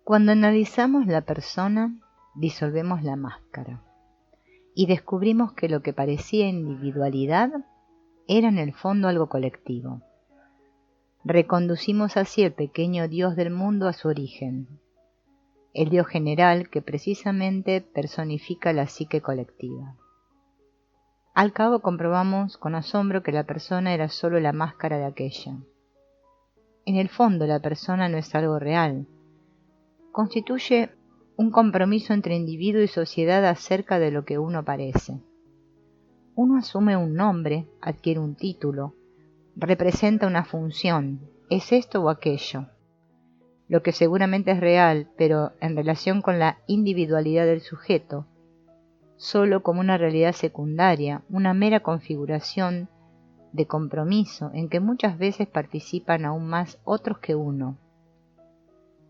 Cuando analizamos la persona, disolvemos la máscara y descubrimos que lo que parecía individualidad era en el fondo algo colectivo. Reconducimos así el pequeño Dios del mundo a su origen, el Dios general que precisamente personifica la psique colectiva. Al cabo comprobamos con asombro que la persona era solo la máscara de aquella. En el fondo la persona no es algo real, constituye un compromiso entre individuo y sociedad acerca de lo que uno parece. Uno asume un nombre, adquiere un título, representa una función, es esto o aquello, lo que seguramente es real, pero en relación con la individualidad del sujeto, solo como una realidad secundaria, una mera configuración de compromiso en que muchas veces participan aún más otros que uno.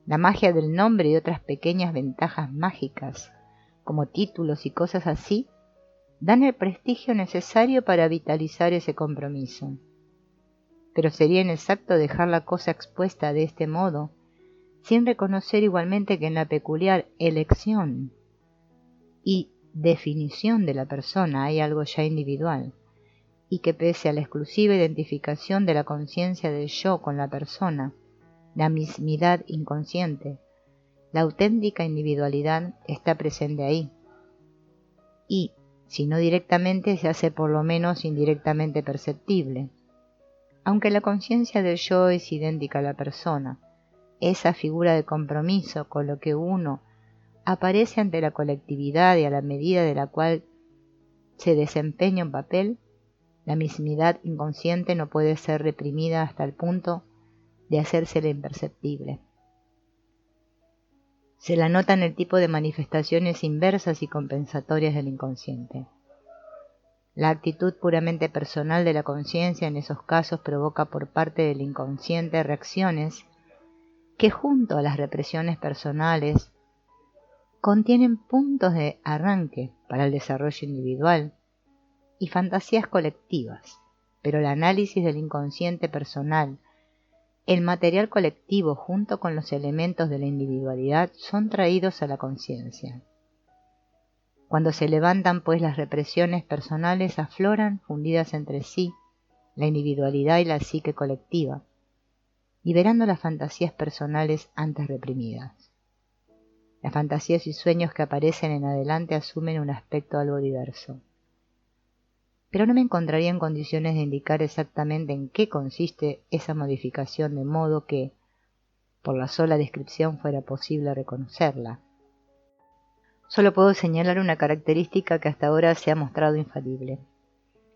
La magia del nombre y otras pequeñas ventajas mágicas, como títulos y cosas así, dan el prestigio necesario para vitalizar ese compromiso. Pero sería inexacto dejar la cosa expuesta de este modo, sin reconocer igualmente que en la peculiar elección y definición de la persona hay algo ya individual, y que pese a la exclusiva identificación de la conciencia del yo con la persona, la mismidad inconsciente, la auténtica individualidad está presente ahí, y, si no directamente, se hace por lo menos indirectamente perceptible. Aunque la conciencia del yo es idéntica a la persona, esa figura de compromiso con lo que uno aparece ante la colectividad y a la medida de la cual se desempeña un papel, la mismidad inconsciente no puede ser reprimida hasta el punto de hacérsela imperceptible. Se la nota en el tipo de manifestaciones inversas y compensatorias del inconsciente. La actitud puramente personal de la conciencia en esos casos provoca por parte del inconsciente reacciones que junto a las represiones personales contienen puntos de arranque para el desarrollo individual y fantasías colectivas, pero el análisis del inconsciente personal, el material colectivo junto con los elementos de la individualidad son traídos a la conciencia. Cuando se levantan pues las represiones personales afloran fundidas entre sí la individualidad y la psique colectiva, liberando las fantasías personales antes reprimidas. Las fantasías y sueños que aparecen en adelante asumen un aspecto algo diverso. Pero no me encontraría en condiciones de indicar exactamente en qué consiste esa modificación de modo que, por la sola descripción, fuera posible reconocerla. Solo puedo señalar una característica que hasta ahora se ha mostrado infalible: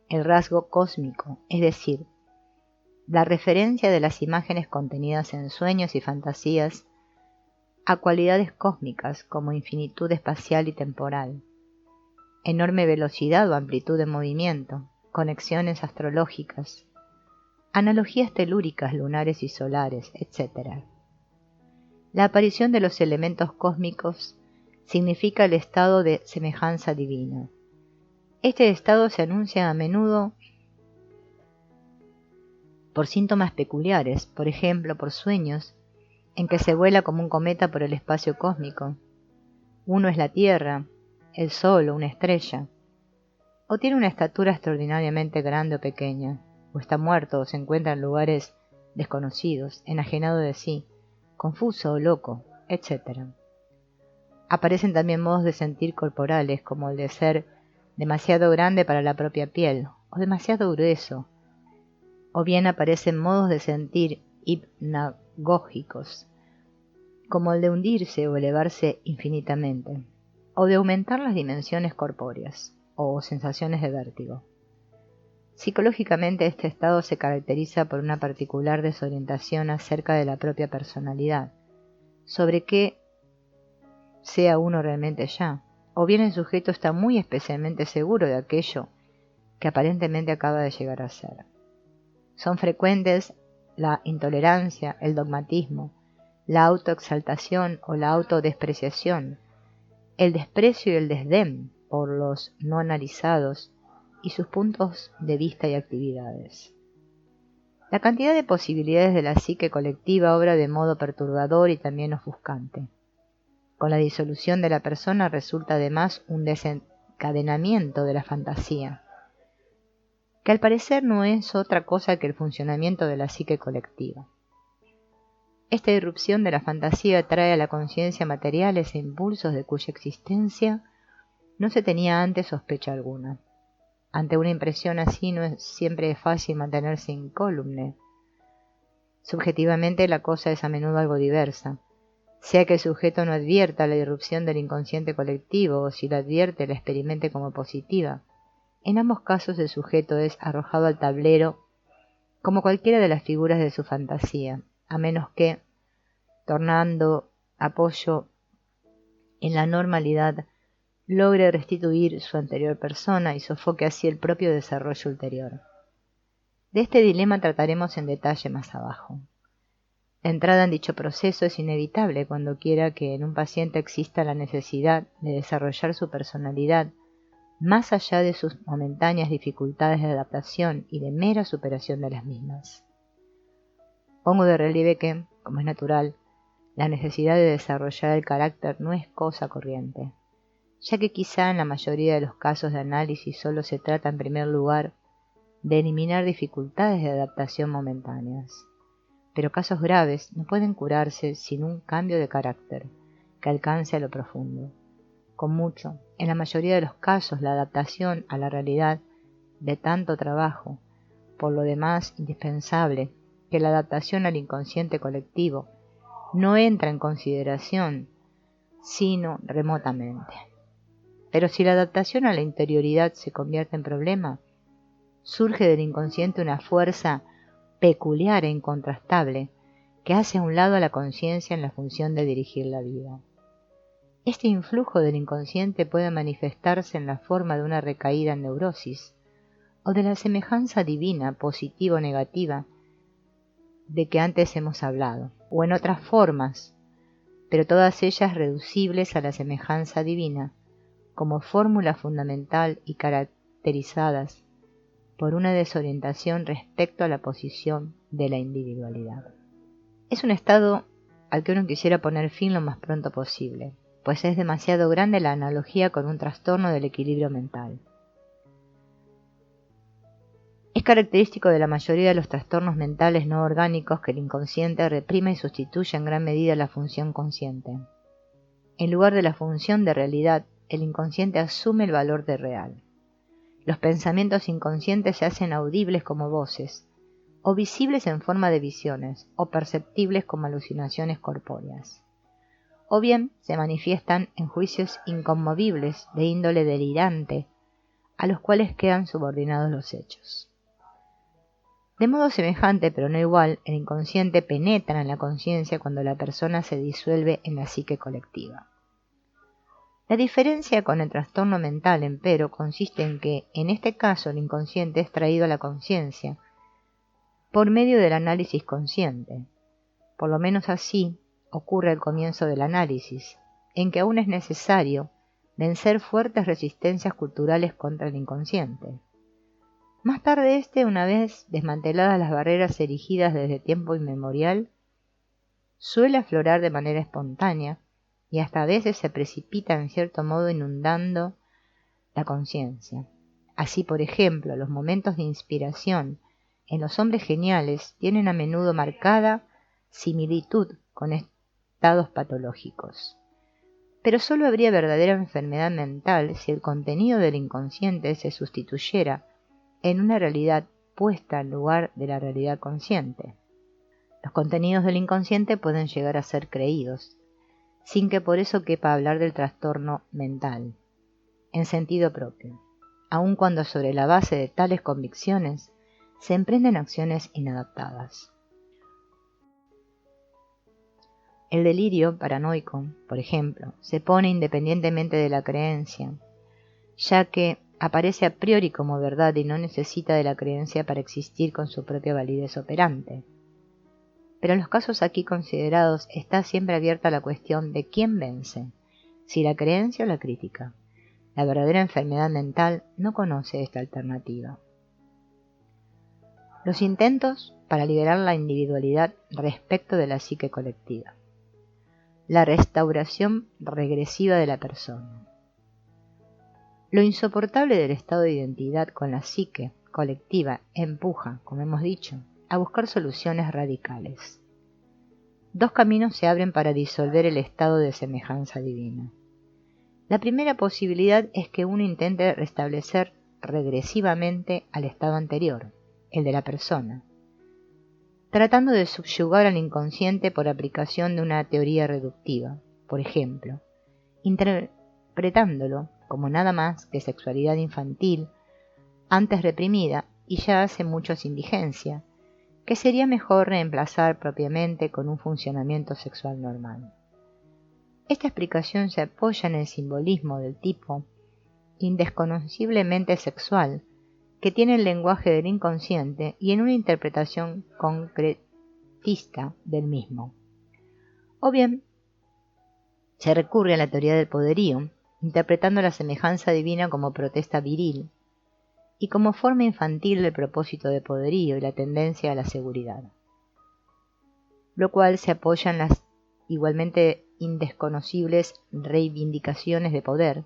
el rasgo cósmico, es decir, la referencia de las imágenes contenidas en sueños y fantasías a cualidades cósmicas como infinitud espacial y temporal, enorme velocidad o amplitud de movimiento, conexiones astrológicas, analogías telúricas lunares y solares, etc. La aparición de los elementos cósmicos significa el estado de semejanza divina. Este estado se anuncia a menudo por síntomas peculiares, por ejemplo, por sueños en que se vuela como un cometa por el espacio cósmico. Uno es la Tierra, el Sol o una estrella, o tiene una estatura extraordinariamente grande o pequeña, o está muerto o se encuentra en lugares desconocidos, enajenado de sí, confuso o loco, etc. Aparecen también modos de sentir corporales, como el de ser demasiado grande para la propia piel, o demasiado grueso, o bien aparecen modos de sentir hipnagógicos, como el de hundirse o elevarse infinitamente, o de aumentar las dimensiones corpóreas, o sensaciones de vértigo. Psicológicamente este estado se caracteriza por una particular desorientación acerca de la propia personalidad, sobre qué sea uno realmente ya, o bien el sujeto está muy especialmente seguro de aquello que aparentemente acaba de llegar a ser. Son frecuentes la intolerancia, el dogmatismo, la autoexaltación o la autodespreciación, el desprecio y el desdén por los no analizados y sus puntos de vista y actividades. La cantidad de posibilidades de la psique colectiva obra de modo perturbador y también ofuscante. Con la disolución de la persona resulta además un desencadenamiento de la fantasía, que al parecer no es otra cosa que el funcionamiento de la psique colectiva. Esta irrupción de la fantasía trae a la conciencia materiales e impulsos de cuya existencia no se tenía antes sospecha alguna. Ante una impresión así no es siempre fácil mantenerse incólume. Subjetivamente la cosa es a menudo algo diversa. Sea que el sujeto no advierta la irrupción del inconsciente colectivo o si la advierte la experimente como positiva. En ambos casos el sujeto es arrojado al tablero como cualquiera de las figuras de su fantasía, a menos que, tornando apoyo en la normalidad, logre restituir su anterior persona y sofoque así el propio desarrollo ulterior. De este dilema trataremos en detalle más abajo. La entrada en dicho proceso es inevitable cuando quiera que en un paciente exista la necesidad de desarrollar su personalidad más allá de sus momentáneas dificultades de adaptación y de mera superación de las mismas. Pongo de relieve que, como es natural, la necesidad de desarrollar el carácter no es cosa corriente, ya que quizá en la mayoría de los casos de análisis solo se trata en primer lugar de eliminar dificultades de adaptación momentáneas. Pero casos graves no pueden curarse sin un cambio de carácter que alcance a lo profundo. Con mucho, en la mayoría de los casos, la adaptación a la realidad de tanto trabajo, por lo demás indispensable que la adaptación al inconsciente colectivo no entra en consideración, sino remotamente. Pero si la adaptación a la interioridad se convierte en problema, surge del inconsciente una fuerza peculiar e incontrastable que hace a un lado a la conciencia en la función de dirigir la vida. Este influjo del inconsciente puede manifestarse en la forma de una recaída en neurosis o de la semejanza divina, positiva o negativa, de que antes hemos hablado, o en otras formas, pero todas ellas reducibles a la semejanza divina, como fórmula fundamental y caracterizadas por una desorientación respecto a la posición de la individualidad. Es un estado al que uno quisiera poner fin lo más pronto posible, pues es demasiado grande la analogía con un trastorno del equilibrio mental. Es característico de la mayoría de los trastornos mentales no orgánicos que el inconsciente reprime y sustituye en gran medida la función consciente. En lugar de la función de realidad, el inconsciente asume el valor de real. Los pensamientos inconscientes se hacen audibles como voces, o visibles en forma de visiones, o perceptibles como alucinaciones corpóreas. O bien se manifiestan en juicios inconmovibles de índole delirante, a los cuales quedan subordinados los hechos. De modo semejante, pero no igual, el inconsciente penetra en la conciencia cuando la persona se disuelve en la psique colectiva. La diferencia con el trastorno mental, empero, consiste en que, en este caso, el inconsciente es traído a la conciencia por medio del análisis consciente. Por lo menos así ocurre al comienzo del análisis, en que aún es necesario vencer fuertes resistencias culturales contra el inconsciente. Más tarde una vez desmanteladas las barreras erigidas desde tiempo inmemorial, suele aflorar de manera espontánea y hasta a veces se precipita en cierto modo inundando la conciencia. Así, por ejemplo, los momentos de inspiración en los hombres geniales tienen a menudo marcada similitud con estados patológicos. Pero sólo habría verdadera enfermedad mental si el contenido del inconsciente se sustituyera en una realidad puesta en lugar de la realidad consciente. Los contenidos del inconsciente pueden llegar a ser creídos, sin que por eso quepa hablar del trastorno mental, en sentido propio, aun cuando sobre la base de tales convicciones se emprenden acciones inadaptadas. El delirio paranoico, por ejemplo, se pone independientemente de la creencia, ya que aparece a priori como verdad y no necesita de la creencia para existir con su propia validez operante. Pero en los casos aquí considerados está siempre abierta la cuestión de quién vence, si la creencia o la crítica. La verdadera enfermedad mental no conoce esta alternativa. Los intentos para liberar la individualidad respecto de la psique colectiva. la restauración regresiva de la persona. Lo insoportable del estado de identidad con la psique colectiva empuja, como hemos dicho, a buscar soluciones radicales. Dos caminos se abren para disolver el estado de semejanza divina. La primera posibilidad es que uno intente restablecer regresivamente al estado anterior, el de la persona, tratando de subyugar al inconsciente por aplicación de una teoría reductiva, por ejemplo, interpretándolo como nada más que sexualidad infantil, antes reprimida y ya hace mucho sin vigencia, que sería mejor reemplazar propiamente con un funcionamiento sexual normal. Esta explicación se apoya en el simbolismo del tipo indesconociblemente sexual que tiene el lenguaje del inconsciente y en una interpretación concretista del mismo. O bien, se recurre a la teoría del poderío, interpretando la semejanza divina como protesta viril y como forma infantil del propósito de poderío y la tendencia a la seguridad, lo cual se apoya en las igualmente indesconocibles reivindicaciones de poder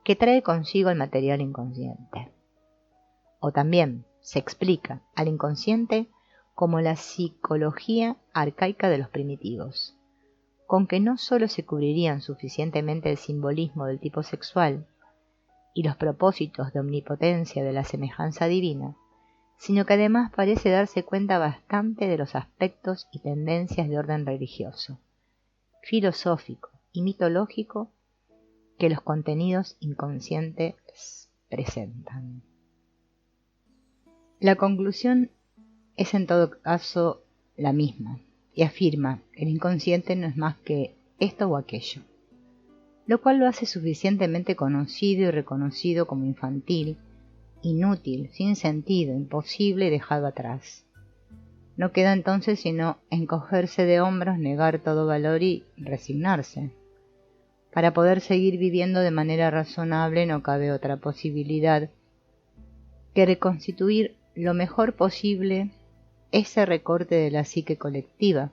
que trae consigo el material inconsciente. O también se explica al inconsciente como la psicología arcaica de los primitivos, con que no sólo se cubrirían suficientemente el simbolismo del tipo sexual y los propósitos de omnipotencia de la semejanza divina, sino que además parece darse cuenta bastante de los aspectos y tendencias de orden religioso, filosófico y mitológico que los contenidos inconscientes presentan. La conclusión es en todo caso la misma y afirma que el inconsciente no es más que esto o aquello, lo cual lo hace suficientemente conocido y reconocido como infantil, inútil, sin sentido, imposible y dejado atrás. No queda entonces sino encogerse de hombros, negar todo valor y resignarse. Para poder seguir viviendo de manera razonable no cabe otra posibilidad que reconstituir lo mejor posible ese recorte de la psique colectiva,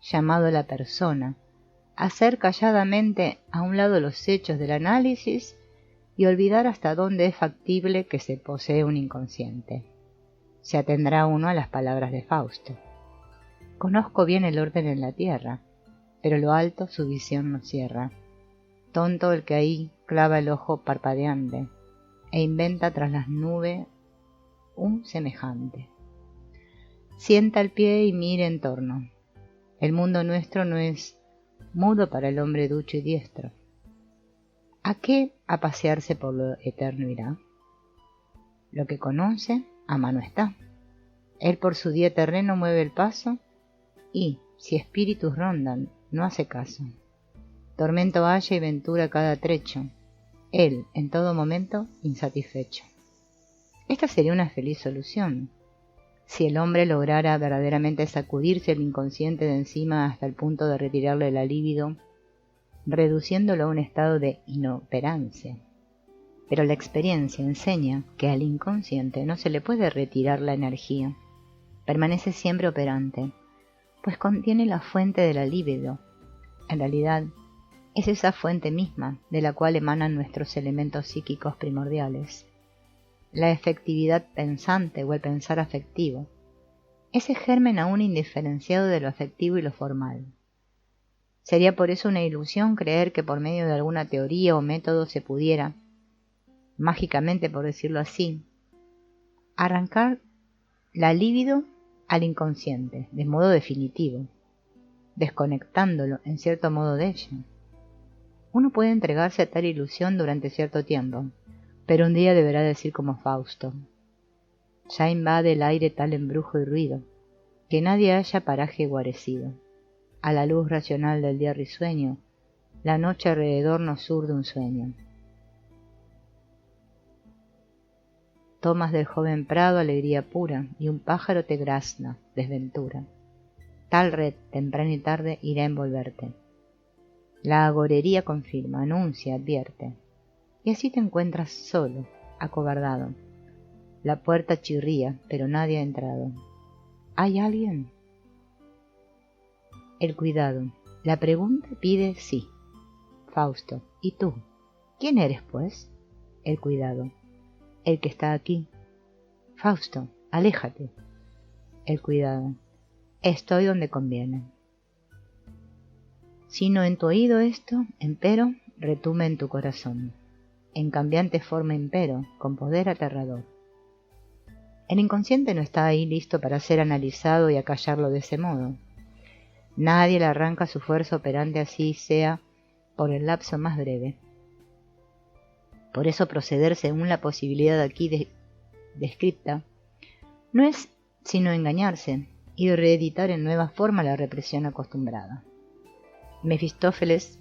llamado la persona, hacer calladamente a un lado los hechos del análisis y olvidar hasta dónde es factible que se posee un inconsciente. Se atendrá uno a las palabras de Fausto. Conozco bien el orden en la tierra, pero lo alto su visión no cierra. Tonto el que ahí clava el ojo parpadeante e inventa tras las nubes un semejante. Sienta el pie y mire en torno. El mundo nuestro no es mudo para el hombre ducho y diestro. ¿A qué a pasearse por lo eterno irá? Lo que conoce, a mano está. Él por su día terreno mueve el paso y, si espíritus rondan, no hace caso. Tormento halla y ventura cada trecho. Él, en todo momento, insatisfecho. Esta sería una feliz solución, si el hombre lograra verdaderamente sacudirse el inconsciente de encima hasta el punto de retirarle la libido, reduciéndolo a un estado de inoperancia. Pero la experiencia enseña que al inconsciente no se le puede retirar la energía, permanece siempre operante, pues contiene la fuente de la libido. En realidad, es esa fuente misma de la cual emanan nuestros elementos psíquicos primordiales. La efectividad pensante o el pensar afectivo, ese germen aún indiferenciado de lo afectivo y lo formal. Sería por eso una ilusión creer que por medio de alguna teoría o método se pudiera, mágicamente por decirlo así, arrancar la libido al inconsciente de modo definitivo, desconectándolo en cierto modo de ella. Uno puede entregarse a tal ilusión durante cierto tiempo, pero un día deberá decir como Fausto: ya invade el aire tal embrujo y ruido, que nadie haya paraje guarecido. A la luz racional del día risueño, la noche alrededor nos urde un sueño. Tomas del joven prado alegría pura, y un pájaro te grazna, desventura. Tal red, temprano y tarde, irá a envolverte. La agorería confirma, anuncia, advierte. Y así te encuentras solo, acobardado. La puerta chirría, pero nadie ha entrado. ¿Hay alguien? El cuidado, La pregunta pide sí. Fausto, ¿y tú? ¿Quién eres, pues? El cuidado. El que está aquí. Fausto, aléjate. El cuidado. Estoy donde conviene. Sino en tu oído esto, empero, retumba en tu corazón. En cambiante forma empero, con poder aterrador. El inconsciente no está ahí listo para ser analizado y acallarlo de ese modo. Nadie le arranca su fuerza operante así sea por el lapso más breve. Por eso proceder según la posibilidad aquí descripta no es sino engañarse y reeditar en nueva forma la represión acostumbrada. Mefistófeles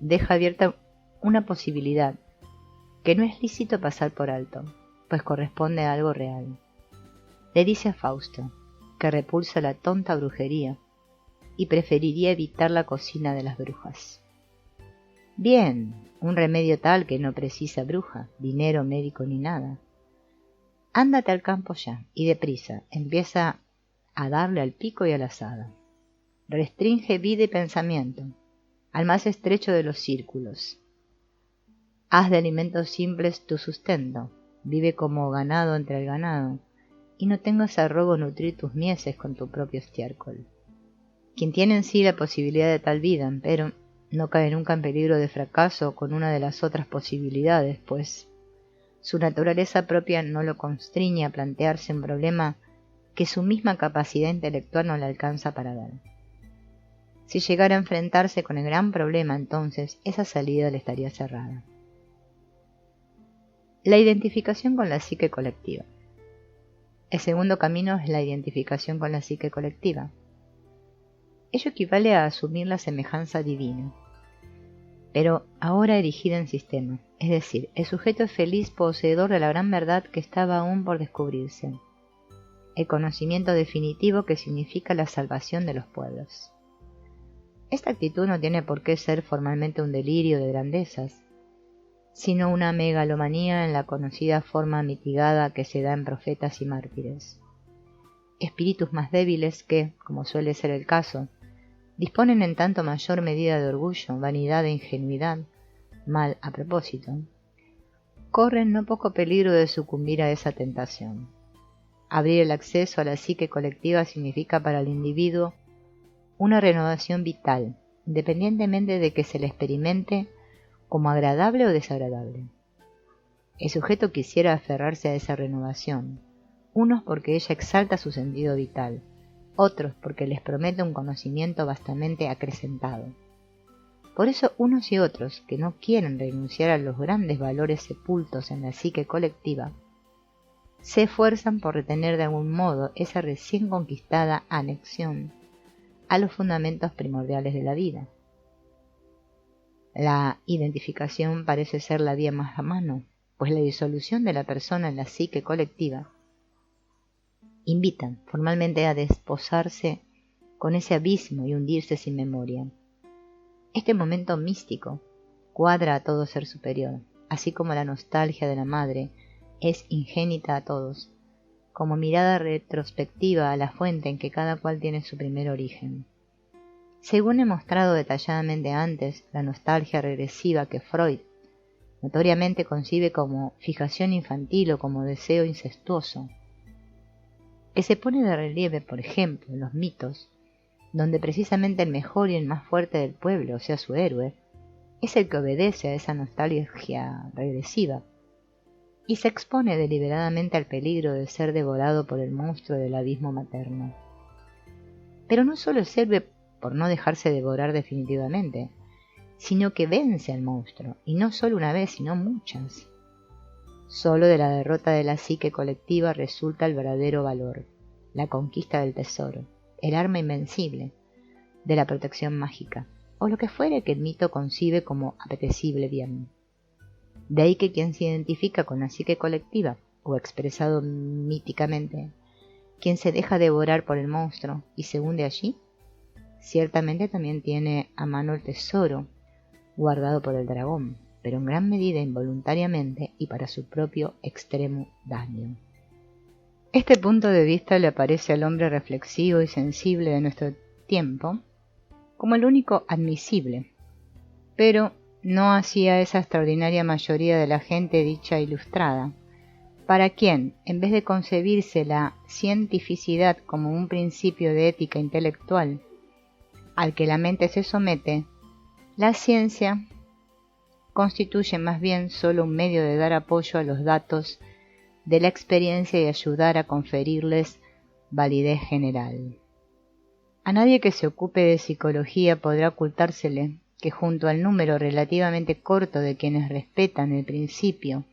deja abierta una posibilidad que no es lícito pasar por alto, pues corresponde a algo real. Le dice a Fausto que repulsa la tonta brujería y preferiría evitar la cocina de las brujas. Bien, un remedio tal que no precisa bruja, dinero, médico ni nada. Ándate al campo ya, y deprisa, empieza a darle al pico y a la azada. Restringe vida y pensamiento, al más estrecho de los círculos. Haz de alimentos simples tu sustento, vive como ganado entre el ganado, y no tengas a robo nutrir tus mieses con tu propio estiércol. Quien tiene en sí la posibilidad de tal vida, pero no cae nunca en peligro de fracaso con una de las otras posibilidades, pues su naturaleza propia no lo constriñe a plantearse un problema que su misma capacidad intelectual no le alcanza para ver. Si llegara a enfrentarse con el gran problema, entonces esa salida le estaría cerrada. La identificación con la psique colectiva. El segundo camino es la identificación con la psique colectiva. Ello equivale a asumir la semejanza divina, pero ahora erigida en sistema, es decir, el sujeto es feliz poseedor de la gran verdad que estaba aún por descubrirse, el conocimiento definitivo que significa la salvación de los pueblos. Esta actitud no tiene por qué ser formalmente un delirio de grandezas, sino una megalomanía en la conocida forma mitigada que se da en profetas y mártires. Espíritus más débiles que, como suele ser el caso, disponen en tanto mayor medida de orgullo, vanidad e ingenuidad, mal a propósito, corren no poco peligro de sucumbir a esa tentación. Abrir el acceso a la psique colectiva significa para el individuo una renovación vital, independientemente de que se le experimente como agradable o desagradable. El sujeto quisiera aferrarse a esa renovación, unos porque ella exalta su sentido vital, otros porque les promete un conocimiento vastamente acrecentado. Por eso unos y otros, que no quieren renunciar a los grandes valores sepultos en la psique colectiva, se esfuerzan por retener de algún modo esa recién conquistada anexión a los fundamentos primordiales de la vida. La identificación parece ser la vía más a mano, pues la disolución de la persona en la psique colectiva invitan formalmente a desposarse con ese abismo y hundirse sin memoria. Este momento místico cuadra a todo ser superior, así como la nostalgia de la madre es ingénita a todos, como mirada retrospectiva a la fuente en que cada cual tiene su primer origen. Según he mostrado detalladamente antes, la nostalgia regresiva que Freud notoriamente concibe como fijación infantil o como deseo incestuoso, que se pone de relieve, por ejemplo, en los mitos, donde precisamente el mejor y el más fuerte del pueblo, o sea su héroe, es el que obedece a esa nostalgia regresiva, y se expone deliberadamente al peligro de ser devorado por el monstruo del abismo materno. Pero no solo sirve por no dejarse devorar definitivamente, sino que vence al monstruo, y no solo una vez, sino muchas. Solo de la derrota de la psique colectiva resulta el verdadero valor, la conquista del tesoro, el arma invencible, de la protección mágica, o lo que fuere que el mito concibe como apetecible bien. De ahí que quien se identifica con la psique colectiva, o expresado míticamente, quien se deja devorar por el monstruo y se hunde allí, ciertamente también tiene a mano el tesoro guardado por el dragón, pero en gran medida involuntariamente y para su propio extremo daño. Este punto de vista le parece al hombre reflexivo y sensible de nuestro tiempo como el único admisible, pero no hacía esa extraordinaria mayoría de la gente dicha ilustrada, para quien, en vez de concebirse la cientificidad como un principio de ética intelectual al que la mente se somete, la ciencia constituye más bien solo un medio de dar apoyo a los datos de la experiencia y ayudar a conferirles validez general. A nadie que se ocupe de psicología podrá ocultársele que junto al número relativamente corto de quienes respetan el principio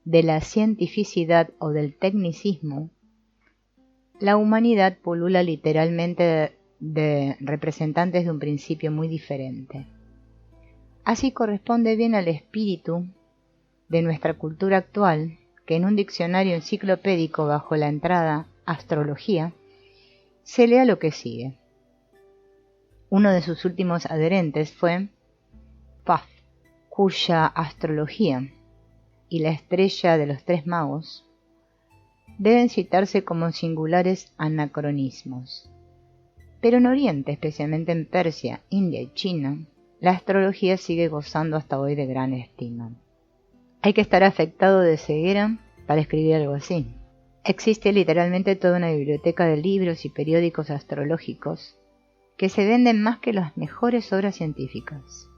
de la cientificidad o del tecnicismo, la humanidad pulula literalmente de representantes de un principio muy diferente. Así corresponde bien al espíritu de nuestra cultura actual que en un diccionario enciclopédico bajo la entrada astrología se lea lo que sigue. Uno de sus últimos adherentes fue Pfaff, cuya astrología y la estrella de los tres magos deben citarse como singulares anacronismos. Pero en Oriente, especialmente en Persia, India y China, la astrología sigue gozando hasta hoy de gran estima. Hay que estar afectado de ceguera para escribir algo así. Existe literalmente toda una biblioteca de libros y periódicos astrológicos que se venden más que las mejores obras científicas.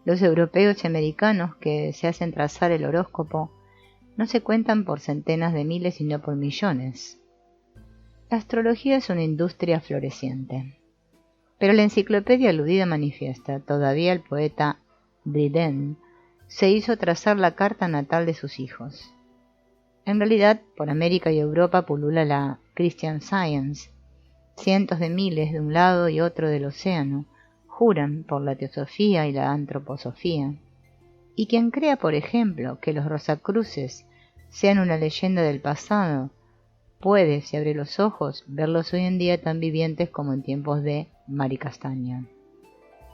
Los europeos y americanos que se hacen trazar el horóscopo no se cuentan por centenas de miles sino por millones. La astrología es una industria floreciente. Pero la enciclopedia aludida manifiesta, todavía el poeta Dryden se hizo trazar la carta natal de sus hijos. En realidad, por América y Europa pulula la Christian Science. Cientos de miles de un lado y otro del océano juran por la teosofía y la antroposofía. Y quien crea, por ejemplo, que los Rosacruces sean una leyenda del pasado, puede, si abre los ojos, verlos hoy en día tan vivientes como en tiempos de Mari Castaña.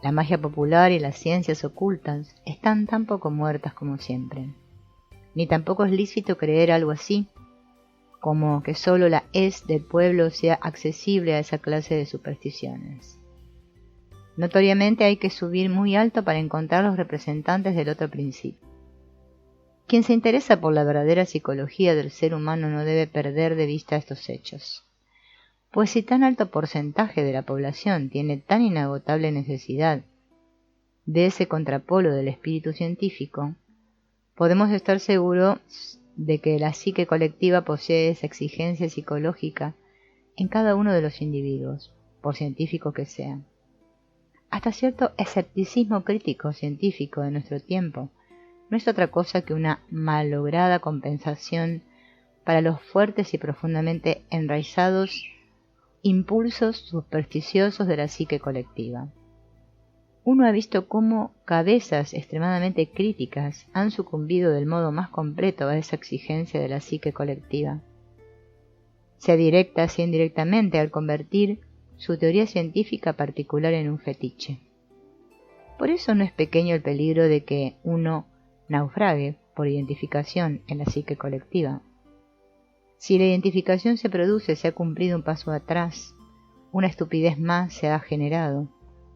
La magia popular y las ciencias ocultas están tan poco muertas como siempre. Ni tampoco es lícito creer algo así, como que solo la es del pueblo sea accesible a esa clase de supersticiones. Notoriamente hay que subir muy alto para encontrar los representantes del otro principio. Quien se interesa por la verdadera psicología del ser humano no debe perder de vista estos hechos. Pues si tan alto porcentaje de la población tiene tan inagotable necesidad de ese contrapolo del espíritu científico, podemos estar seguros de que la psique colectiva posee esa exigencia psicológica en cada uno de los individuos, por científico que sea. Hasta cierto escepticismo crítico científico de nuestro tiempo no es otra cosa que una malograda compensación para los fuertes y profundamente enraizados impulsos supersticiosos de la psique colectiva. Uno ha visto cómo cabezas extremadamente críticas han sucumbido del modo más completo a esa exigencia de la psique colectiva, sea directa, sea indirectamente, al convertir su teoría científica particular en un fetiche. Por eso no es pequeño el peligro de que uno naufrague por identificación en la psique colectiva. Si la identificación se produce, se ha cumplido un paso atrás, una estupidez más se ha generado,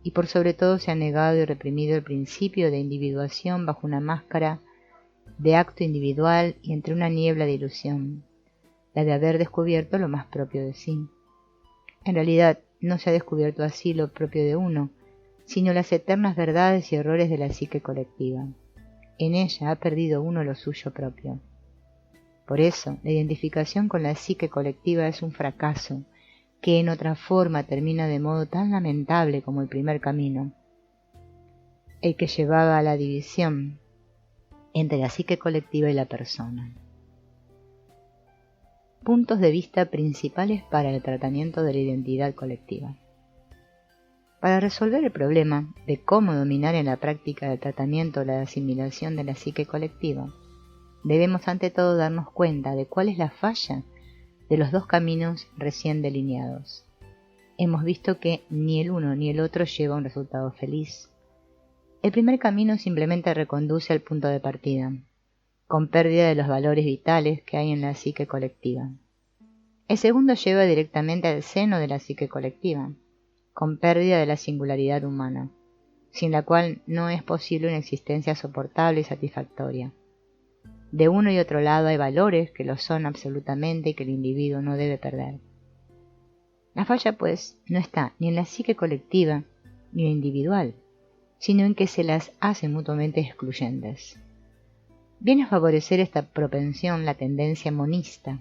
y por sobre todo se ha negado y reprimido el principio de individuación bajo una máscara de acto individual y entre una niebla de ilusión, la de haber descubierto lo más propio de sí. En realidad, no se ha descubierto así lo propio de uno, sino las eternas verdades y errores de la psique colectiva. En ella ha perdido uno lo suyo propio. Por eso, la identificación con la psique colectiva es un fracaso, que en otra forma termina de modo tan lamentable como el primer camino, el que llevaba a la división entre la psique colectiva y la persona. Puntos de vista principales para el tratamiento de la identidad colectiva. Para resolver el problema de cómo dominar en la práctica del tratamiento la asimilación de la psique colectiva, debemos ante todo darnos cuenta de cuál es la falla de los dos caminos recién delineados. Hemos visto que ni el uno ni el otro lleva a un resultado feliz. El primer camino simplemente reconduce al punto de partida, con pérdida de los valores vitales que hay en la psique colectiva. El segundo lleva directamente al seno de la psique colectiva, con pérdida de la singularidad humana, sin la cual no es posible una existencia soportable y satisfactoria. De uno y otro lado hay valores que lo son absolutamente y que el individuo no debe perder. La falla, pues, no está ni en la psique colectiva ni en la individual, sino en que se las hace mutuamente excluyentes. Viene a favorecer esta propensión la tendencia monista,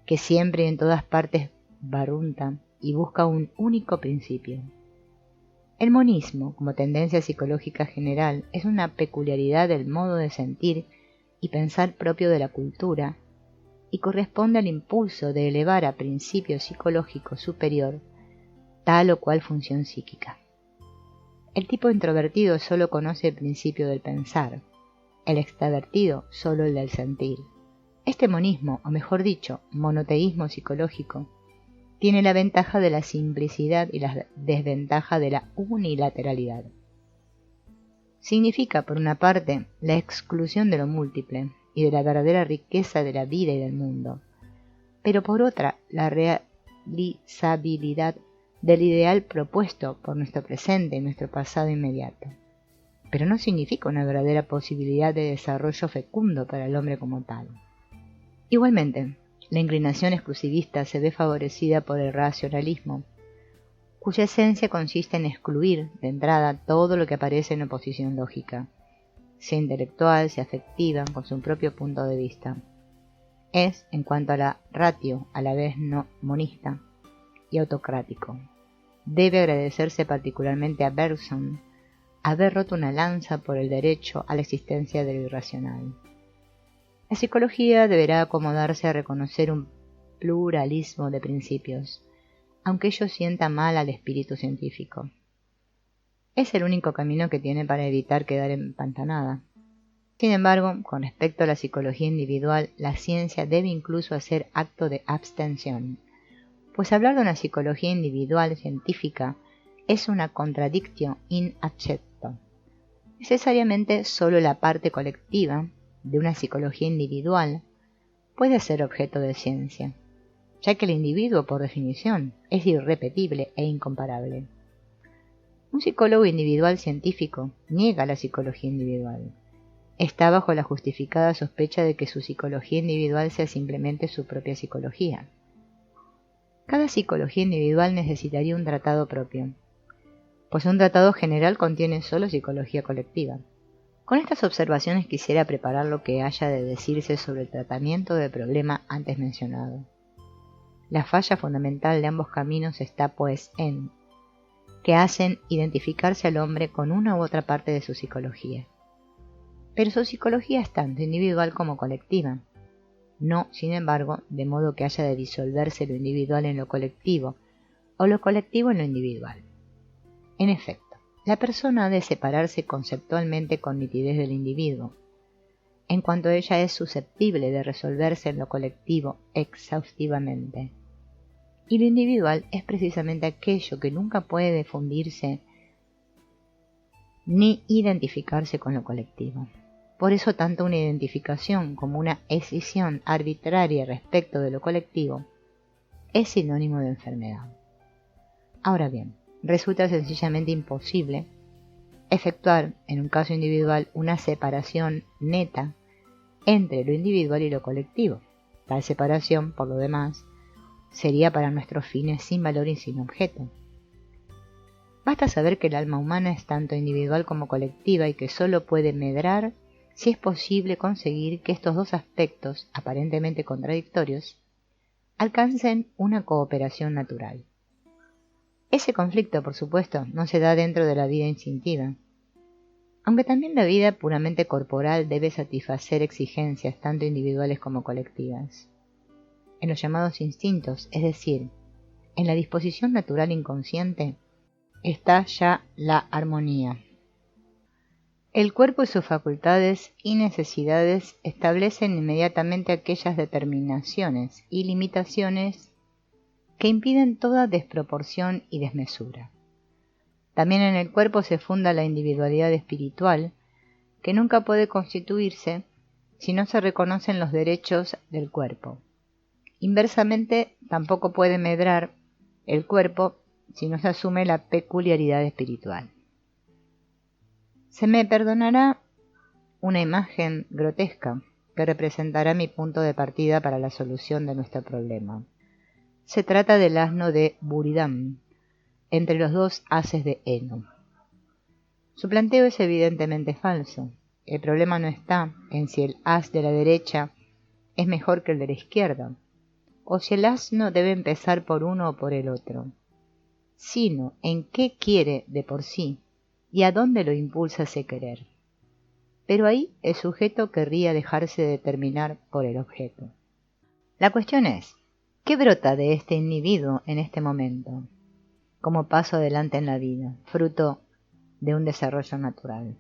que siempre y en todas partes barrunta y busca un único principio. El monismo, como tendencia psicológica general, es una peculiaridad del modo de sentir y pensar propio de la cultura, y corresponde al impulso de elevar a principio psicológico superior tal o cual función psíquica. El tipo introvertido solo conoce el principio del pensar, el extravertido solo el del sentir. Este monismo, o mejor dicho, monoteísmo psicológico, tiene la ventaja de la simplicidad y la desventaja de la unilateralidad. Significa, por una parte, la exclusión de lo múltiple y de la verdadera riqueza de la vida y del mundo, pero por otra, la realizabilidad del ideal propuesto por nuestro presente y nuestro pasado inmediato. Pero no significa una verdadera posibilidad de desarrollo fecundo para el hombre como tal. Igualmente, la inclinación exclusivista se ve favorecida por el racionalismo, cuya esencia consiste en excluir de entrada todo lo que aparece en oposición lógica, sea intelectual, sea afectiva, con su propio punto de vista. Es, en cuanto a la ratio, a la vez no monista y autocrático. Debe agradecerse particularmente a Bergson haber roto una lanza por el derecho a la existencia de lo irracional. La psicología deberá acomodarse a reconocer un pluralismo de principios, aunque ello sienta mal al espíritu científico. Es el único camino que tiene para evitar quedar empantanada. Sin embargo, con respecto a la psicología individual, la ciencia debe incluso hacer acto de abstención, pues hablar de una psicología individual científica es una contradictio in accepto. Necesariamente solo la parte colectiva de una psicología individual puede ser objeto de ciencia, ya que el individuo, por definición, es irrepetible e incomparable. Un psicólogo individual científico niega la psicología individual. Está bajo la justificada sospecha de que su psicología individual sea simplemente su propia psicología. Cada psicología individual necesitaría un tratado propio, pues un tratado general contiene solo psicología colectiva. Con estas observaciones quisiera preparar lo que haya de decirse sobre el tratamiento del problema antes mencionado. La falla fundamental de ambos caminos está, pues, en que hacen identificarse al hombre con una u otra parte de su psicología. Pero su psicología es tanto individual como colectiva. No, sin embargo, de modo que haya de disolverse lo individual en lo colectivo o lo colectivo en lo individual. En efecto, la persona ha de separarse conceptualmente con nitidez del individuo, en cuanto ella es susceptible de resolverse en lo colectivo exhaustivamente. Y lo individual es precisamente aquello que nunca puede fundirse ni identificarse con lo colectivo. Por eso tanto una identificación como una escisión arbitraria respecto de lo colectivo es sinónimo de enfermedad. Ahora bien, resulta sencillamente imposible efectuar en un caso individual una separación neta entre lo individual y lo colectivo. Tal separación, por lo demás, sería para nuestros fines sin valor y sin objeto. Basta saber que el alma humana es tanto individual como colectiva y que sólo puede medrar si es posible conseguir que estos dos aspectos, aparentemente contradictorios, alcancen una cooperación natural. Ese conflicto, por supuesto, no se da dentro de la vida instintiva, aunque también la vida puramente corporal debe satisfacer exigencias tanto individuales como colectivas. En los llamados instintos, es decir, en la disposición natural inconsciente, está ya la armonía. El cuerpo y sus facultades y necesidades establecen inmediatamente aquellas determinaciones y limitaciones que impiden toda desproporción y desmesura. También en el cuerpo se funda la individualidad espiritual, que nunca puede constituirse si no se reconocen los derechos del cuerpo. Inversamente, tampoco puede medrar el cuerpo si no se asume la peculiaridad espiritual. Se me perdonará una imagen grotesca que representará mi punto de partida para la solución de nuestro problema. Se trata del asno de Buridan, entre los dos haces de heno. Su planteo es evidentemente falso. El problema no está en si el as de la derecha es mejor que el de la izquierda, o si el asno debe empezar por uno o por el otro, sino en qué quiere de por sí y a dónde lo impulsa ese querer. Pero ahí el sujeto querría dejarse determinar por el objeto. La cuestión es, ¿qué brota de este individuo en este momento, como paso adelante en la vida, fruto de un desarrollo natural?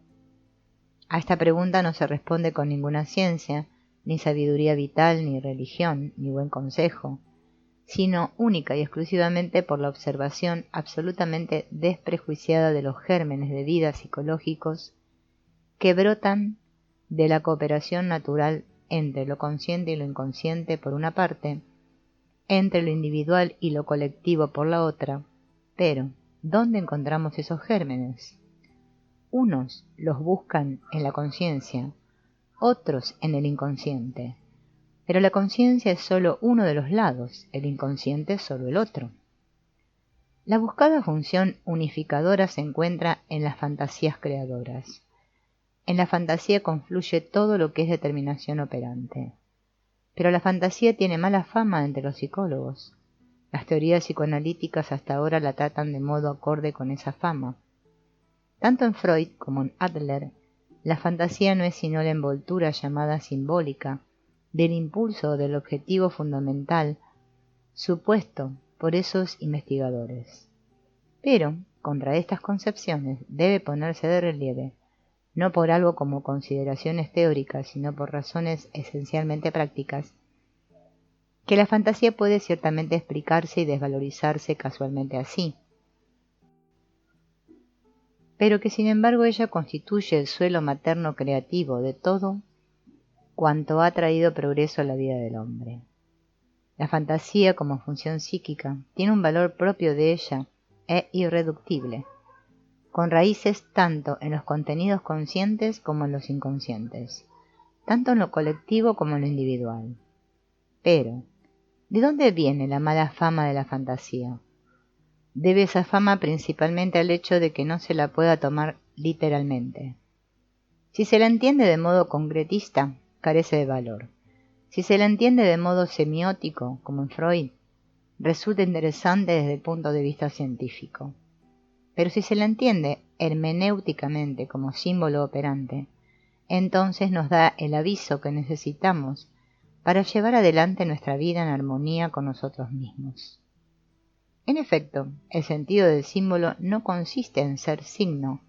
A esta pregunta no se responde con ninguna ciencia, ni sabiduría vital, ni religión, ni buen consejo, sino única y exclusivamente por la observación absolutamente desprejuiciada de los gérmenes de vida psicológicos que brotan de la cooperación natural entre lo consciente y lo inconsciente por una parte, entre lo individual y lo colectivo por la otra. Pero, ¿dónde encontramos esos gérmenes? Unos los buscan en la conciencia, otros en el inconsciente. Pero la conciencia es sólo uno de los lados, el inconsciente es sólo el otro. La buscada función unificadora se encuentra en las fantasías creadoras. En la fantasía confluye todo lo que es determinación operante. Pero la fantasía tiene mala fama entre los psicólogos. Las teorías psicoanalíticas hasta ahora la tratan de modo acorde con esa fama. Tanto en Freud como en Adler, la fantasía no es sino la envoltura llamada simbólica del impulso o del objetivo fundamental supuesto por esos investigadores. Pero, contra estas concepciones debe ponerse de relieve, no por algo como consideraciones teóricas, sino por razones esencialmente prácticas, que la fantasía puede ciertamente explicarse y desvalorizarse casualmente así, pero que sin embargo ella constituye el suelo materno creativo de todo cuanto ha traído progreso a la vida del hombre. La fantasía como función psíquica tiene un valor propio de ella e irreductible, con raíces tanto en los contenidos conscientes como en los inconscientes, tanto en lo colectivo como en lo individual. Pero, ¿de dónde viene la mala fama de la fantasía? Debe esa fama principalmente al hecho de que no se la pueda tomar literalmente. Si se la entiende de modo concretista, carece de valor. Si se la entiende de modo semiótico, como en Freud, resulta interesante desde el punto de vista científico. Pero si se la entiende hermenéuticamente como símbolo operante, entonces nos da el aviso que necesitamos para llevar adelante nuestra vida en armonía con nosotros mismos. En efecto, el sentido del símbolo no consiste en ser signo,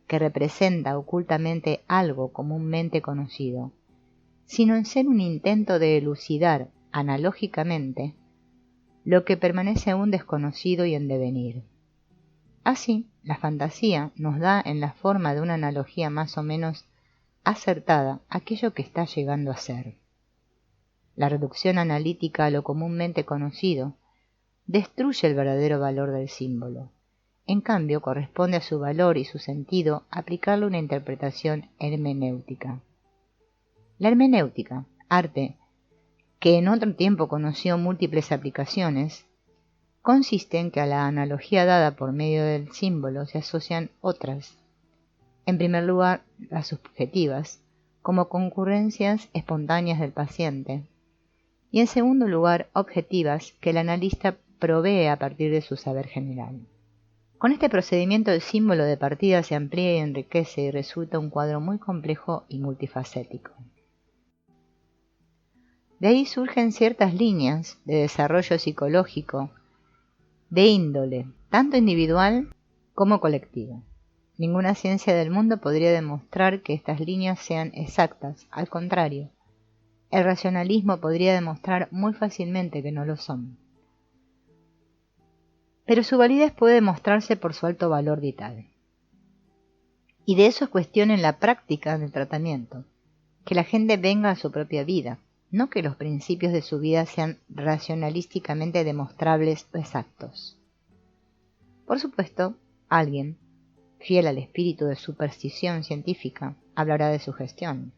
que representa ocultamente algo comúnmente conocido, sino en ser un intento de elucidar analógicamente lo que permanece aún desconocido y en devenir. Así, la fantasía nos da en la forma de una analogía más o menos acertada aquello que está llegando a ser. La reducción analítica a lo comúnmente conocido destruye el verdadero valor del símbolo. En cambio, corresponde a su valor y su sentido aplicarle una interpretación hermenéutica. La hermenéutica, arte que en otro tiempo conoció múltiples aplicaciones, consiste en que a la analogía dada por medio del símbolo se asocian otras. En primer lugar, las subjetivas, como concurrencias espontáneas del paciente, y en segundo lugar, objetivas que el analista provee a partir de su saber general. Con este procedimiento el símbolo de partida se amplía y enriquece y resulta un cuadro muy complejo y multifacético. De ahí surgen ciertas líneas de desarrollo psicológico de índole tanto individual como colectiva. Ninguna ciencia del mundo podría demostrar que estas líneas sean exactas, al contrario, el racionalismo podría demostrar muy fácilmente que no lo son. Pero su validez puede demostrarse por su alto valor vital. Y de eso es cuestión en la práctica del tratamiento, que la gente venga a su propia vida, no que los principios de su vida sean racionalísticamente demostrables o exactos. Por supuesto, alguien, fiel al espíritu de superstición científica, hablará de sugestión.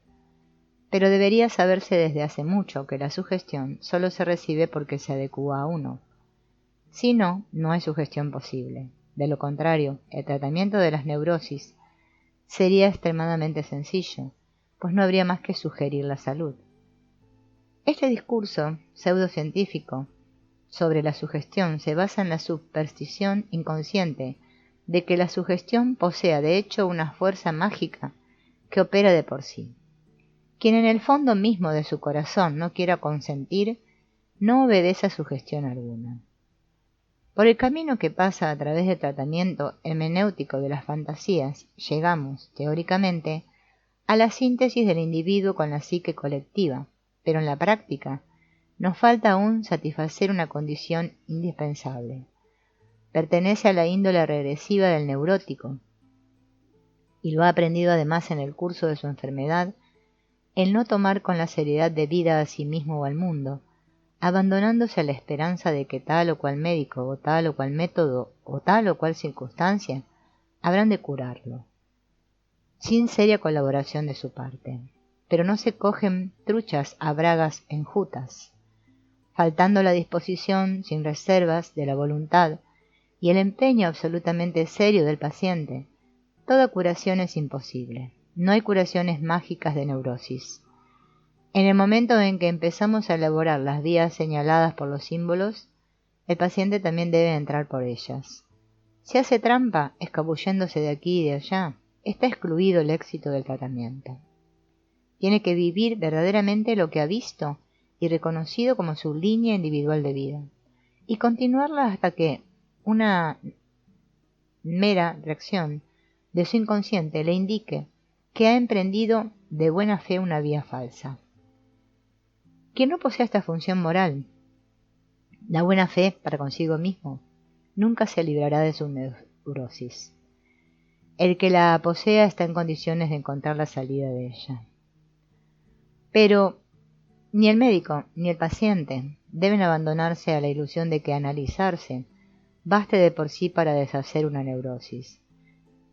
Pero debería saberse desde hace mucho que la sugestión solo se recibe porque se adecúa a uno. Si no, no hay sugestión posible. De lo contrario, el tratamiento de las neurosis sería extremadamente sencillo, pues no habría más que sugerir la salud. Este discurso pseudocientífico sobre la sugestión se basa en la superstición inconsciente de que la sugestión posea de hecho una fuerza mágica que opera de por sí. Quien en el fondo mismo de su corazón no quiera consentir, no obedece a sugestión alguna. Por el camino que pasa a través del tratamiento hermenéutico de las fantasías, llegamos, teóricamente, a la síntesis del individuo con la psique colectiva, pero en la práctica nos falta aún satisfacer una condición indispensable. Pertenece a la índole regresiva del neurótico, y lo ha aprendido además en el curso de su enfermedad, el no tomar con la seriedad debida a sí mismo o al mundo, abandonándose a la esperanza de que tal o cual médico o tal o cual método o tal o cual circunstancia habrán de curarlo, sin seria colaboración de su parte. Pero no se cogen truchas a bragas enjutas, faltando la disposición sin reservas de la voluntad y el empeño absolutamente serio del paciente. Toda curación es imposible. No hay curaciones mágicas de neurosis. En el momento en que empezamos a elaborar las vías señaladas por los símbolos, el paciente también debe entrar por ellas. Si hace trampa, escabulléndose de aquí y de allá, está excluido el éxito del tratamiento. Tiene que vivir verdaderamente lo que ha visto y reconocido como su línea individual de vida, y continuarla hasta que una mera reacción de su inconsciente le indique que ha emprendido de buena fe una vía falsa. Quien no posea esta función moral, la buena fe para consigo mismo, nunca se librará de su neurosis. El que la posea está en condiciones de encontrar la salida de ella. Pero ni el médico ni el paciente deben abandonarse a la ilusión de que analizarse baste de por sí para deshacer una neurosis.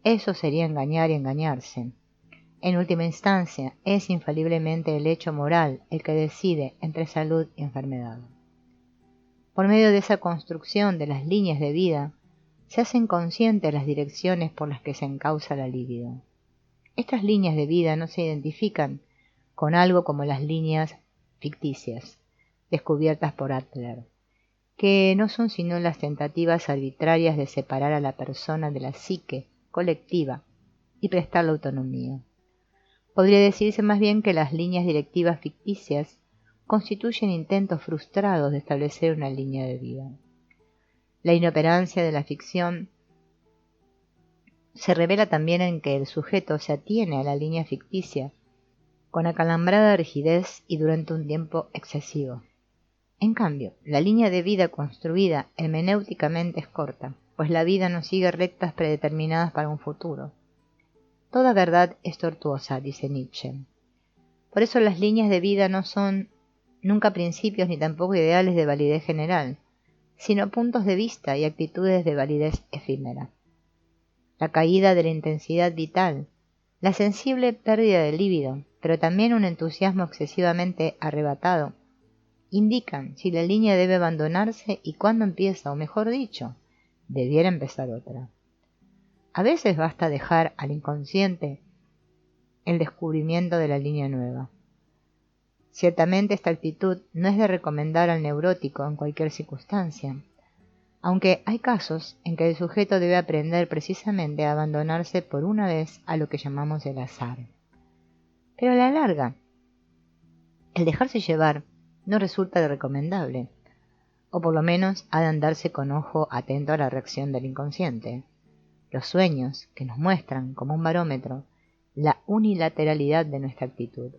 Eso sería engañar y engañarse. En última instancia, es infaliblemente el hecho moral el que decide entre salud y enfermedad. Por medio de esa construcción de las líneas de vida, se hacen conscientes las direcciones por las que se encausa la libido. Estas líneas de vida no se identifican con algo como las líneas ficticias, descubiertas por Adler, que no son sino las tentativas arbitrarias de separar a la persona de la psique colectiva y prestarle autonomía. Podría decirse más bien que las líneas directivas ficticias constituyen intentos frustrados de establecer una línea de vida. La inoperancia de la ficción se revela también en que el sujeto se atiene a la línea ficticia con acalambrada rigidez y durante un tiempo excesivo. En cambio, la línea de vida construida hermenéuticamente es corta, pues la vida no sigue rectas predeterminadas para un futuro. Toda verdad es tortuosa, dice Nietzsche. Por eso las líneas de vida no son nunca principios ni tampoco ideales de validez general, sino puntos de vista y actitudes de validez efímera. La caída de la intensidad vital, la sensible pérdida del líbido, pero también un entusiasmo excesivamente arrebatado, indican si la línea debe abandonarse y cuándo empieza, o mejor dicho, debiera empezar otra. A veces basta dejar al inconsciente el descubrimiento de la línea nueva. Ciertamente esta actitud no es de recomendar al neurótico en cualquier circunstancia, aunque hay casos en que el sujeto debe aprender precisamente a abandonarse por una vez a lo que llamamos el azar. Pero a la larga, el dejarse llevar no resulta de recomendable, o por lo menos ha de andarse con ojo atento a la reacción del inconsciente. Los sueños que nos muestran como un barómetro la unilateralidad de nuestra actitud.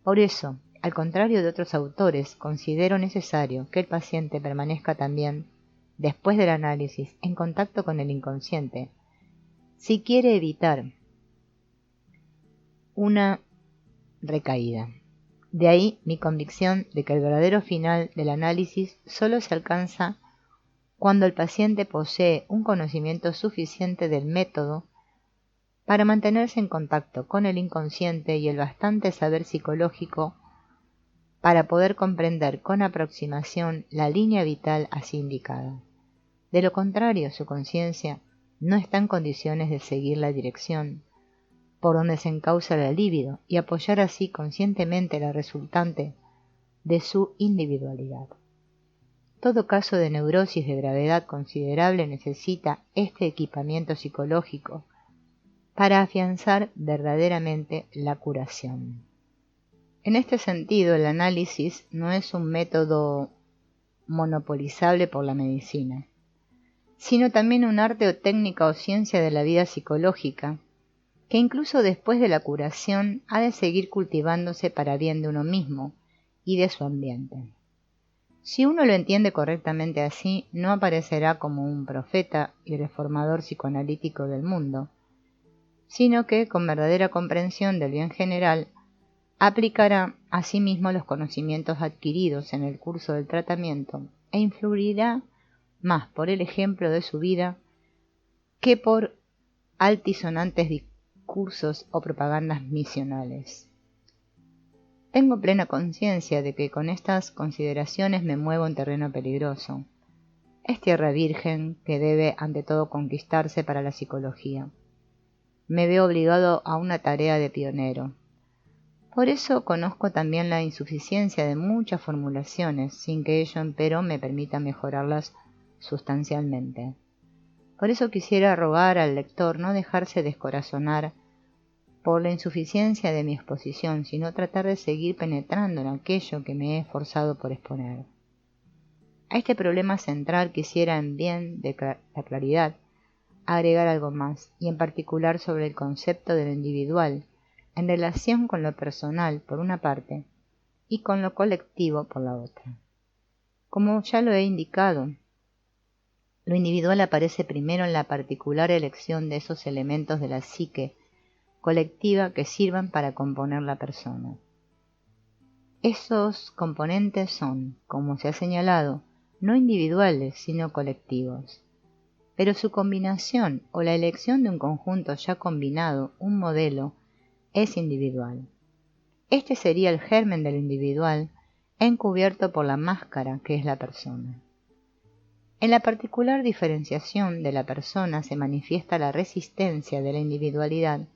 Por eso, al contrario de otros autores, considero necesario que el paciente permanezca también, después del análisis, en contacto con el inconsciente, si quiere evitar una recaída. De ahí mi convicción de que el verdadero final del análisis solo se alcanza cuando el paciente posee un conocimiento suficiente del método para mantenerse en contacto con el inconsciente y el bastante saber psicológico para poder comprender con aproximación la línea vital así indicada. De lo contrario, su conciencia no está en condiciones de seguir la dirección por donde se encausa la libido y apoyar así conscientemente la resultante de su individualidad. Todo caso de neurosis de gravedad considerable necesita este equipamiento psicológico para afianzar verdaderamente la curación. En este sentido, el análisis no es un método monopolizable por la medicina, sino también un arte o técnica o ciencia de la vida psicológica, que incluso después de la curación ha de seguir cultivándose para bien de uno mismo y de su ambiente. Si uno lo entiende correctamente así, no aparecerá como un profeta y reformador psicoanalítico del mundo, sino que, con verdadera comprensión del bien general, aplicará a sí mismo los conocimientos adquiridos en el curso del tratamiento e influirá más por el ejemplo de su vida que por altisonantes discursos o propagandas misionales. Tengo plena conciencia de que con estas consideraciones me muevo en terreno peligroso. Es tierra virgen que debe ante todo conquistarse para la psicología. Me veo obligado a una tarea de pionero. Por eso conozco también la insuficiencia de muchas formulaciones, sin que ello empero me permita mejorarlas sustancialmente. Por eso quisiera rogar al lector no dejarse descorazonar por la insuficiencia de mi exposición, sino tratar de seguir penetrando en aquello que me he esforzado por exponer. A este problema central quisiera, en bien de la claridad, agregar algo más, y en particular sobre el concepto de lo individual, en relación con lo personal, por una parte, y con lo colectivo, por la otra. Como ya lo he indicado, lo individual aparece primero en la particular elección de esos elementos de la psique colectiva que sirvan para componer la persona. Esos componentes son, como se ha señalado, no individuales, sino colectivos. Pero su combinación o la elección de un conjunto ya combinado, un modelo, es individual. Este sería el germen de lo individual, encubierto por la máscara que es la persona. En la particular diferenciación de la persona se manifiesta la resistencia de la individualidad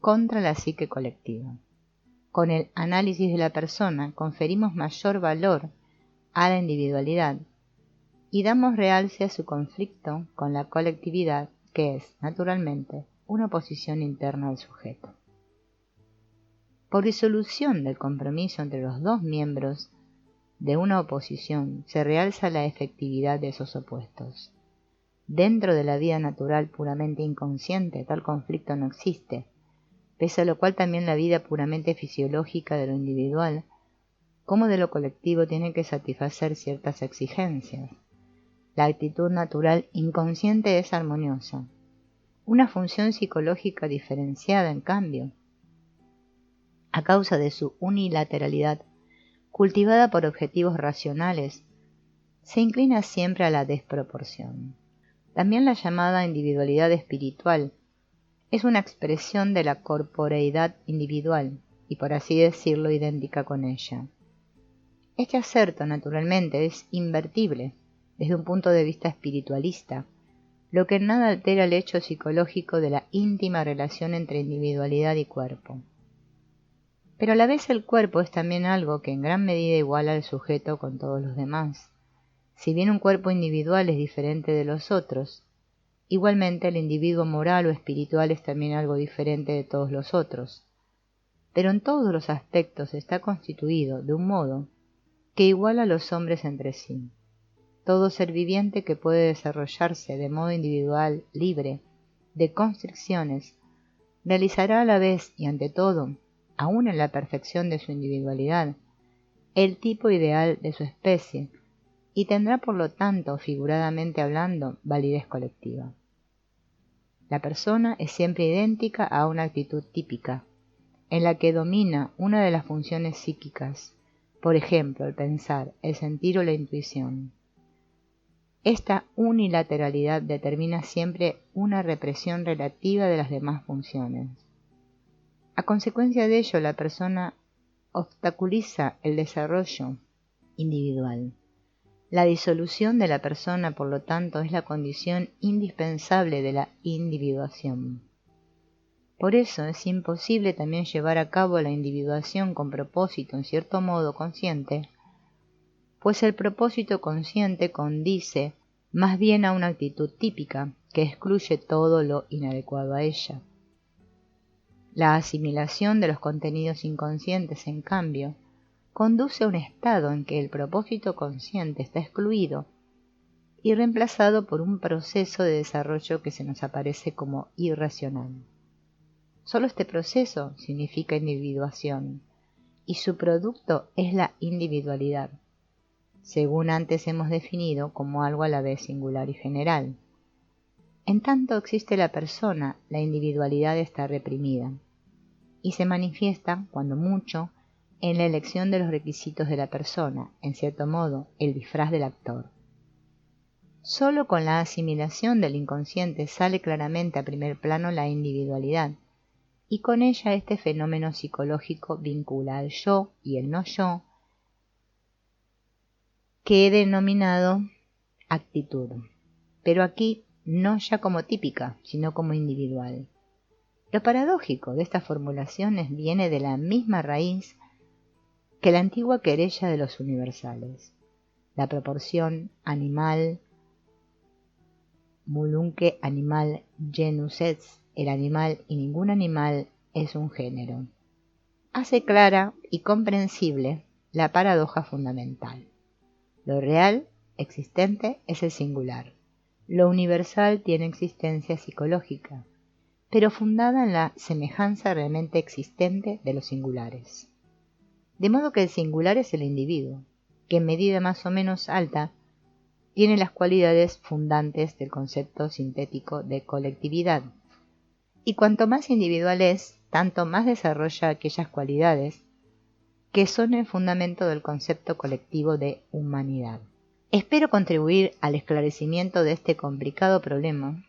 contra la psique colectiva. Con el análisis de la persona conferimos mayor valor a la individualidad y damos realce a su conflicto con la colectividad, que es, naturalmente, una oposición interna al sujeto. Por disolución del compromiso entre los dos miembros de una oposición se realza la efectividad de esos opuestos. Dentro de la vida natural puramente inconsciente tal conflicto no existe, pese a lo cual también la vida puramente fisiológica de lo individual como de lo colectivo tiene que satisfacer ciertas exigencias. La actitud natural inconsciente es armoniosa. Una función psicológica diferenciada, en cambio, a causa de su unilateralidad, cultivada por objetivos racionales, se inclina siempre a la desproporción. También la llamada individualidad espiritual es una expresión de la corporeidad individual y, por así decirlo, idéntica con ella. Este acerto, naturalmente, es invertible desde un punto de vista espiritualista, lo que en nada altera el hecho psicológico de la íntima relación entre individualidad y cuerpo. Pero a la vez el cuerpo es también algo que en gran medida iguala al sujeto con todos los demás. Si bien un cuerpo individual es diferente de los otros, igualmente el individuo moral o espiritual es también algo diferente de todos los otros. Pero en todos los aspectos está constituido de un modo que iguala a los hombres entre sí. Todo ser viviente que puede desarrollarse de modo individual, libre de constricciones, realizará a la vez y ante todo, aun en la perfección de su individualidad, el tipo ideal de su especie y tendrá por lo tanto, figuradamente hablando, validez colectiva. La persona es siempre idéntica a una actitud típica, en la que domina una de las funciones psíquicas, por ejemplo, el pensar, el sentir o la intuición. Esta unilateralidad determina siempre una represión relativa de las demás funciones. A consecuencia de ello, la persona obstaculiza el desarrollo individual. La disolución de la persona, por lo tanto, es la condición indispensable de la individuación. Por eso es imposible también llevar a cabo la individuación con propósito, en cierto modo, consciente, pues el propósito consciente condice más bien a una actitud típica que excluye todo lo inadecuado a ella. La asimilación de los contenidos inconscientes, en cambio, conduce a un estado en que el propósito consciente está excluido y reemplazado por un proceso de desarrollo que se nos aparece como irracional. Solo este proceso significa individuación, y su producto es la individualidad, según antes hemos definido como algo a la vez singular y general. En tanto existe la persona, la individualidad está reprimida, y se manifiesta, cuando mucho, en la elección de los requisitos de la persona, en cierto modo, el disfraz del actor. Solo con la asimilación del inconsciente sale claramente a primer plano la individualidad, y con ella este fenómeno psicológico vincula al yo y el no yo, que he denominado actitud, pero aquí no ya como típica, sino como individual. Lo paradójico de estas formulaciones viene de la misma raíz que la antigua querella de los universales, la proporción animal, mulunque animal genus est, el animal y ningún animal es un género. Hace clara y comprensible la paradoja fundamental. Lo real, existente, es el singular. Lo universal tiene existencia psicológica, pero fundada en la semejanza realmente existente de los singulares. De modo que el singular es el individuo, que en medida más o menos alta tiene las cualidades fundantes del concepto sintético de colectividad, y cuanto más individual es, tanto más desarrolla aquellas cualidades que son el fundamento del concepto colectivo de humanidad. Espero contribuir al esclarecimiento de este complicado problema,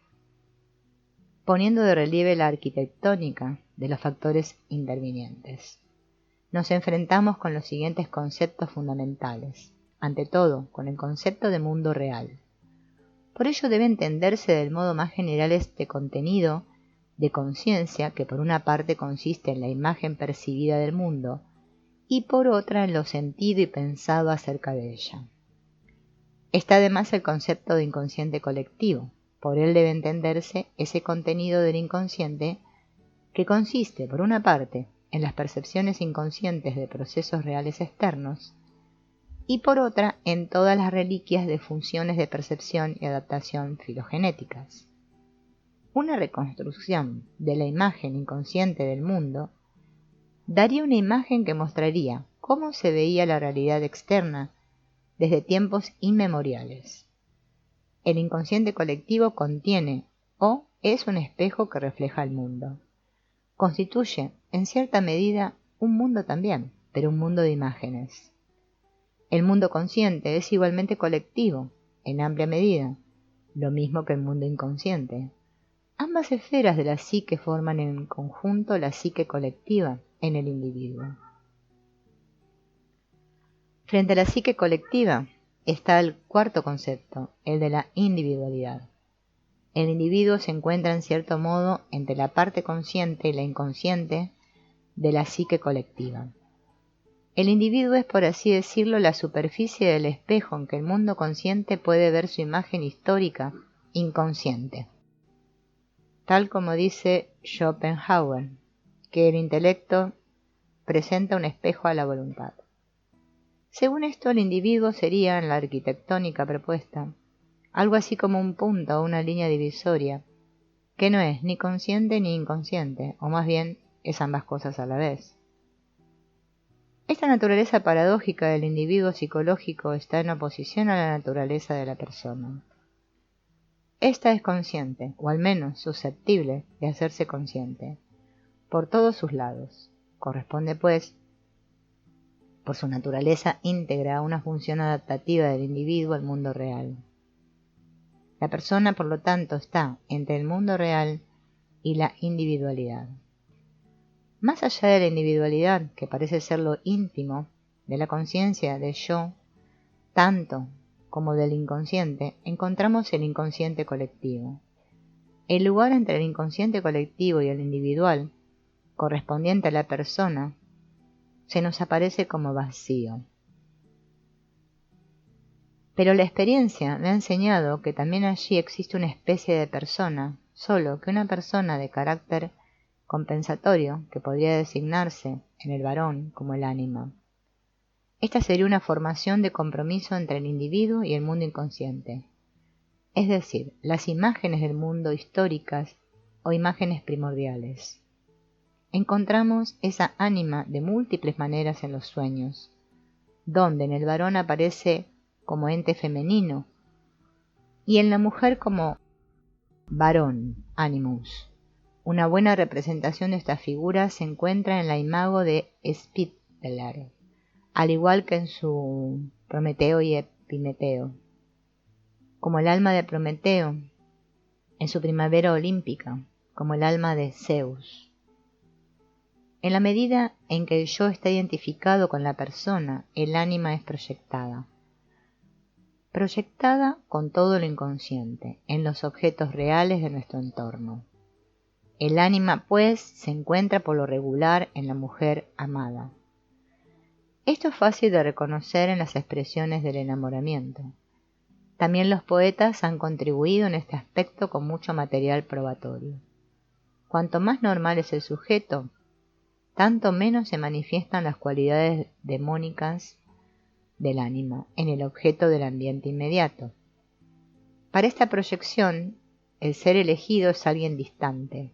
poniendo de relieve la arquitectónica de los factores intervinientes. Nos enfrentamos con los siguientes conceptos fundamentales, ante todo con el concepto de mundo real. Por ello debe entenderse del modo más general este contenido de conciencia que por una parte consiste en la imagen percibida del mundo y por otra en lo sentido y pensado acerca de ella. Está además el concepto de inconsciente colectivo. Por él debe entenderse ese contenido del inconsciente que consiste, por una parte, en las percepciones inconscientes de procesos reales externos y por otra en todas las reliquias de funciones de percepción y adaptación filogenéticas. Una reconstrucción de la imagen inconsciente del mundo daría una imagen que mostraría cómo se veía la realidad externa desde tiempos inmemoriales. El inconsciente colectivo contiene o es un espejo que refleja el mundo. Constituye, en cierta medida, un mundo también, pero un mundo de imágenes. El mundo consciente es igualmente colectivo, en amplia medida, lo mismo que el mundo inconsciente. Ambas esferas de la psique forman en conjunto la psique colectiva en el individuo. Frente a la psique colectiva está el cuarto concepto, el de la individualidad. El individuo se encuentra en cierto modo entre la parte consciente y la inconsciente de la psique colectiva. El individuo es, por así decirlo, la superficie del espejo en que el mundo consciente puede ver su imagen histórica inconsciente. Tal como dice Schopenhauer, que el intelecto presenta un espejo a la voluntad. Según esto, el individuo sería, en la arquitectónica propuesta, algo así como un punto o una línea divisoria, que no es ni consciente ni inconsciente, o más bien es ambas cosas a la vez. Esta naturaleza paradójica del individuo psicológico está en oposición a la naturaleza de la persona. Esta es consciente, o al menos susceptible de hacerse consciente, por todos sus lados. Corresponde, pues, por su naturaleza íntegra a una función adaptativa del individuo al mundo real. La persona, por lo tanto, está entre el mundo real y la individualidad. Más allá de la individualidad, que parece ser lo íntimo de la conciencia del yo, tanto como del inconsciente, encontramos el inconsciente colectivo. El lugar entre el inconsciente colectivo y el individual, correspondiente a la persona, se nos aparece como vacío. Pero la experiencia me ha enseñado que también allí existe una especie de persona, solo que una persona de carácter compensatorio que podría designarse en el varón como el ánima. Esta sería una formación de compromiso entre el individuo y el mundo inconsciente, es decir, las imágenes del mundo históricas o imágenes primordiales. Encontramos esa ánima de múltiples maneras en los sueños, donde en el varón aparece como ente femenino y en la mujer como varón, animus. Una buena representación de esta figura se encuentra en la imago de Spitteler, al igual que en su Prometeo y Epimeteo, como el alma de Prometeo, en su primavera olímpica, como el alma de Zeus. En la medida en que el yo está identificado con la persona, el ánima es proyectada con todo lo inconsciente, en los objetos reales de nuestro entorno. El ánima, pues, se encuentra por lo regular en la mujer amada. Esto es fácil de reconocer en las expresiones del enamoramiento. También los poetas han contribuido en este aspecto con mucho material probatorio. Cuanto más normal es el sujeto, tanto menos se manifiestan las cualidades demónicas del ánima en el objeto del ambiente inmediato. Para esta proyección, el ser elegido es alguien distante,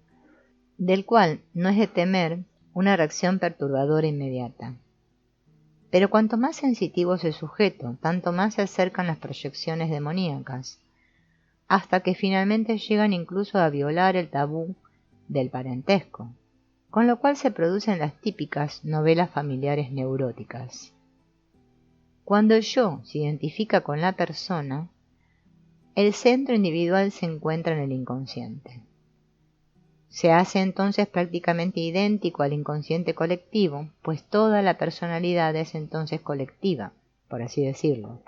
del cual no es de temer una reacción perturbadora inmediata. Pero cuanto más sensitivo es el sujeto, tanto más se acercan las proyecciones demoníacas, hasta que finalmente llegan incluso a violar el tabú del parentesco, con lo cual se producen las típicas novelas familiares neuróticas. Cuando el yo se identifica con la persona, el centro individual se encuentra en el inconsciente. Se hace entonces prácticamente idéntico al inconsciente colectivo, pues toda la personalidad es entonces colectiva, por así decirlo.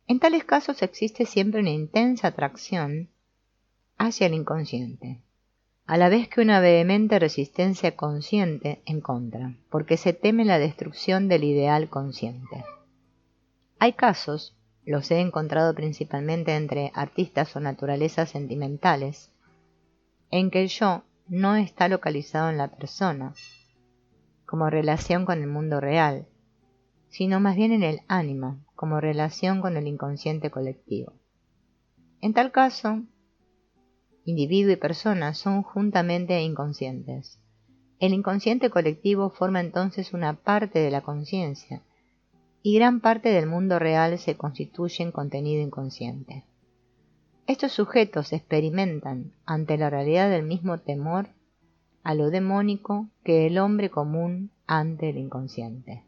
En tales casos existe siempre una intensa atracción hacia el inconsciente, a la vez que una vehemente resistencia consciente en contra, porque se teme la destrucción del ideal consciente. Hay casos, los he encontrado principalmente entre artistas o naturalezas sentimentales, en que el yo no está localizado en la persona, como relación con el mundo real, sino más bien en el ánima, como relación con el inconsciente colectivo. En tal caso, individuo y persona son juntamente inconscientes. El inconsciente colectivo forma entonces una parte de la conciencia, y gran parte del mundo real se constituye en contenido inconsciente. Estos sujetos experimentan ante la realidad el mismo temor a lo demónico que el hombre común ante el inconsciente.